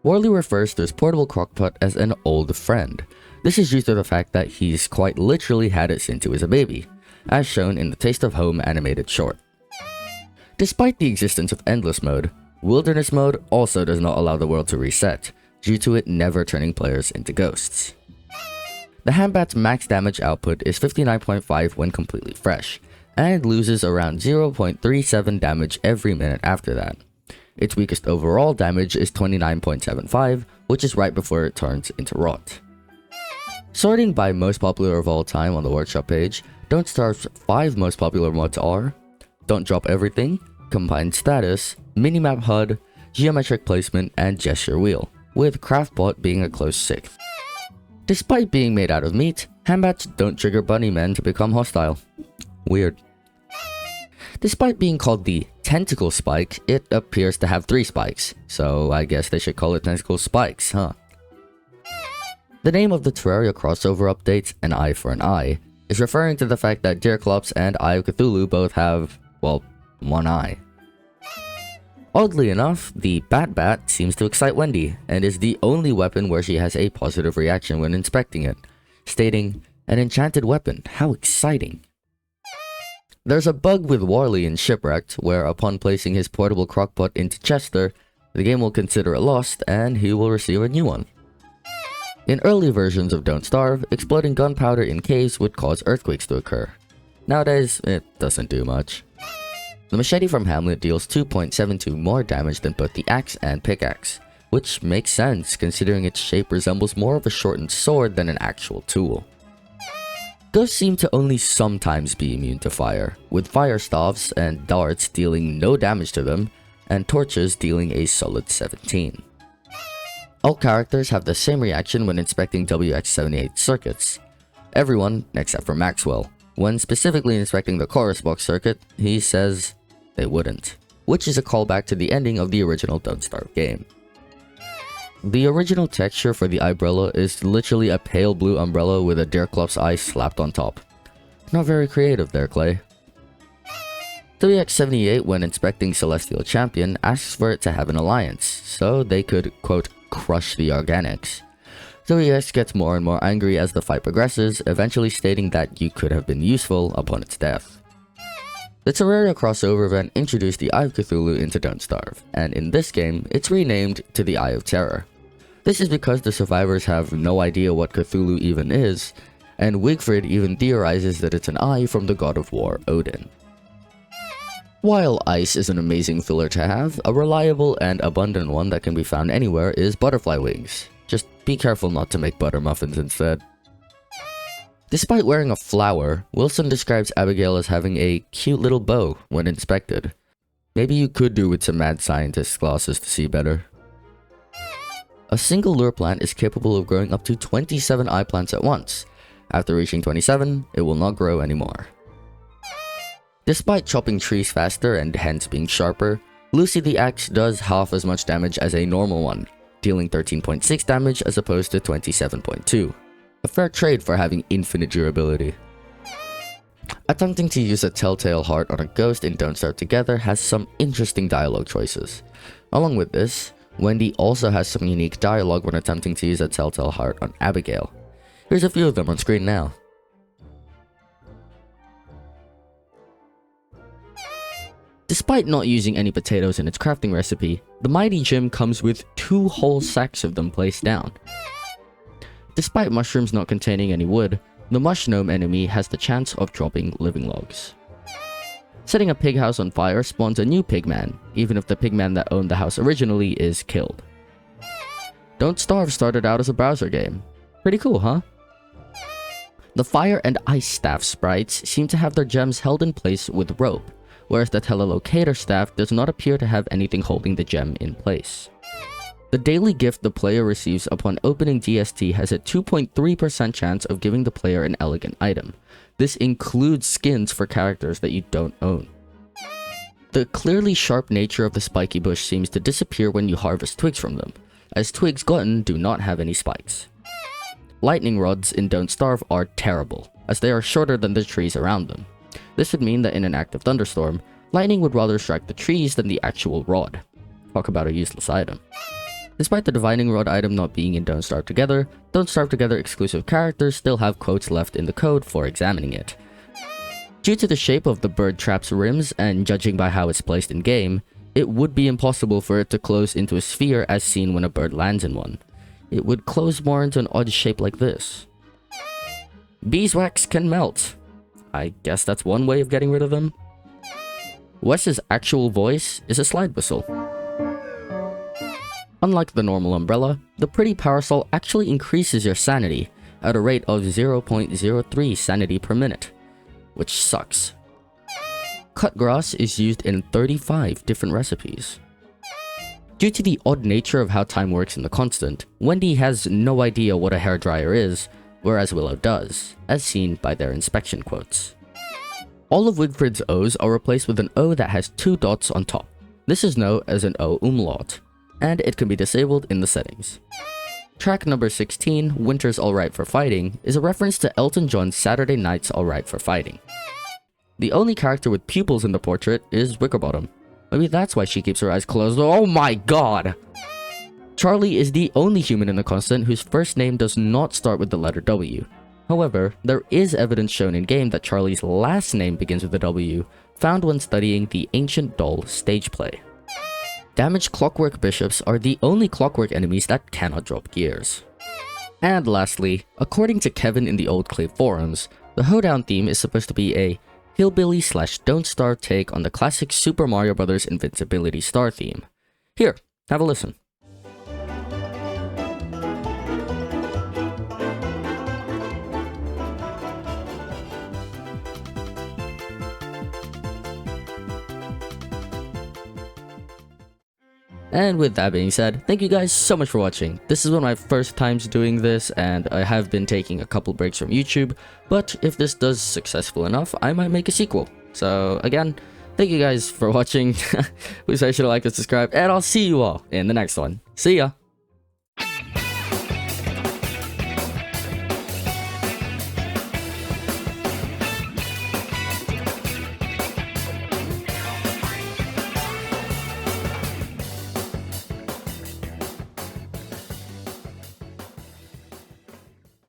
Worley refers to his portable crockpot as an old friend. This is due to the fact that he's quite literally had it since he was a baby, as shown in the Taste of Home animated short. Despite the existence of Endless Mode, Wilderness Mode also does not allow the world to reset, due to it never turning players into ghosts. The Hambat's max damage output is 59.5 when completely fresh, and loses around 0.37 damage every minute after that. Its weakest overall damage is 29.75, which is right before it turns into rot. Sorting by most popular of all time on the workshop page, Don't Starve's 5 most popular mods are Don't Drop Everything, Combined Status, Minimap HUD, Geometric Placement, and Gesture Wheel, with Craftbot being a close 6th. Despite being made out of meat, Hambats don't trigger bunny men to become hostile. Weird. Despite being called the Tentacle Spike, it appears to have 3 spikes, so I guess they should call it Tentacle Spikes, huh? The name of the Terraria crossover updates, An Eye for an Eye, is referring to the fact that Deerclops and Eye of Cthulhu both have, well, one eye. Oddly enough, the Bat seems to excite Wendy, and is the only weapon where she has a positive reaction when inspecting it, stating, "An enchanted weapon, how exciting." There's a bug with Worley in Shipwrecked, where upon placing his portable crockpot into Chester, the game will consider it lost, and he will receive a new one. In early versions of Don't Starve, exploding gunpowder in caves would cause earthquakes to occur. Nowadays, it doesn't do much. The machete from Hamlet deals 2.72 more damage than both the axe and pickaxe, which makes sense considering its shape resembles more of a shortened sword than an actual tool. Ghosts seem to only sometimes be immune to fire, with fire staves and darts dealing no damage to them, and torches dealing a solid 17. All characters have the same reaction when inspecting WX78 circuits. Everyone, except for Maxwell. When specifically inspecting the chorus box circuit, he says they wouldn't, which is a callback to the ending of the original Don't Starve game. The original texture for the umbrella is literally a pale blue umbrella with a Deerclop's eye slapped on top. Not very creative there, Clay. WX78, when inspecting Celestial Champion, asks for it to have an alliance, so they could, quote, crush the organics. WX gets more and more angry as the fight progresses, eventually stating that you could have been useful upon its death. The Terraria crossover event introduced the Eye of Cthulhu into Don't Starve, and in this game, it's renamed to the Eye of Terror. This is because the survivors have no idea what Cthulhu even is, and Wigfrid even theorizes that it's an eye from the god of war, Odin. While ice is an amazing filler to have, a reliable and abundant one that can be found anywhere is butterfly wings. Just be careful not to make butter muffins instead. Despite wearing a flower, Wilson describes Abigail as having a cute little bow when inspected. Maybe you could do with some mad scientist glasses to see better. A single lure plant is capable of growing up to 27 eye plants at once. After reaching 27, it will not grow anymore. Despite chopping trees faster and hence being sharper, Lucy the Axe does half as much damage as a normal one, dealing 13.6 damage as opposed to 27.2. A fair trade for having infinite durability. Attempting to use a telltale heart on a ghost in Don't Starve Together has some interesting dialogue choices. Along with this, Wendy also has some unique dialogue when attempting to use a telltale heart on Abigail. Here's a few of them on screen now. Despite not using any potatoes in its crafting recipe, the mighty gem comes with 2 whole sacks of them placed down. Despite mushrooms not containing any wood, the mush gnome enemy has the chance of dropping living logs. Setting a pig house on fire spawns a new pigman, even if the pigman that owned the house originally is killed. Don't Starve started out as a browser game. Pretty cool, huh? The fire and ice staff sprites seem to have their gems held in place with rope, whereas the telelocator staff does not appear to have anything holding the gem in place. The daily gift the player receives upon opening DST has a 2.3% chance of giving the player an elegant item. This includes skins for characters that you don't own. The clearly sharp nature of the spiky bush seems to disappear when you harvest twigs from them, as twigs gotten do not have any spikes. Lightning rods in Don't Starve are terrible, as they are shorter than the trees around them. This would mean that in an active thunderstorm, lightning would rather strike the trees than the actual rod. Talk about a useless item. Despite the divining rod item not being in Don't Starve Together exclusive characters still have quotes left in the code for examining it. Due to the shape of the bird trap's rims and judging by how it's placed in game, it would be impossible for it to close into a sphere as seen when a bird lands in one. It would close more into an odd shape like this. Beeswax can melt. I guess that's one way of getting rid of them. Wes's actual voice is a slide whistle. Unlike the normal umbrella, the pretty parasol actually increases your sanity at a rate of 0.03 sanity per minute, which sucks. Cut grass is used in 35 different recipes. Due to the odd nature of how time works in the constant, Wendy has no idea what a hairdryer is, whereas Willow does, as seen by their inspection quotes. All of Wigfrid's O's are replaced with an O that has 2 dots on top. This is known as an O umlaut, and it can be disabled in the settings. Track number 16, Winter's Alright for Fighting, is a reference to Elton John's Saturday Night's Alright for Fighting. The only character with pupils in the portrait is Wickerbottom. Maybe that's why she keeps her eyes closed. Oh my god! Charlie is the only human in the constant whose first name does not start with the letter W. However, there is evidence shown in game that Charlie's last name begins with a W, found when studying the Ancient Doll stage play. Damaged clockwork bishops are the only clockwork enemies that cannot drop gears. And lastly, according to Kevin in the Old Clay forums, the Hoedown theme is supposed to be a hillbilly / Don't Starve take on the classic Super Mario Bros. Invincibility star theme. Here, have a listen. And with that being said, thank you guys so much for watching. This is one of my first times doing this, and I have been taking a couple breaks from YouTube, but if this does successful enough, I might make a sequel. So again, thank you guys for watching. Please make sure to like and subscribe, and I'll see you all in the next one. See ya!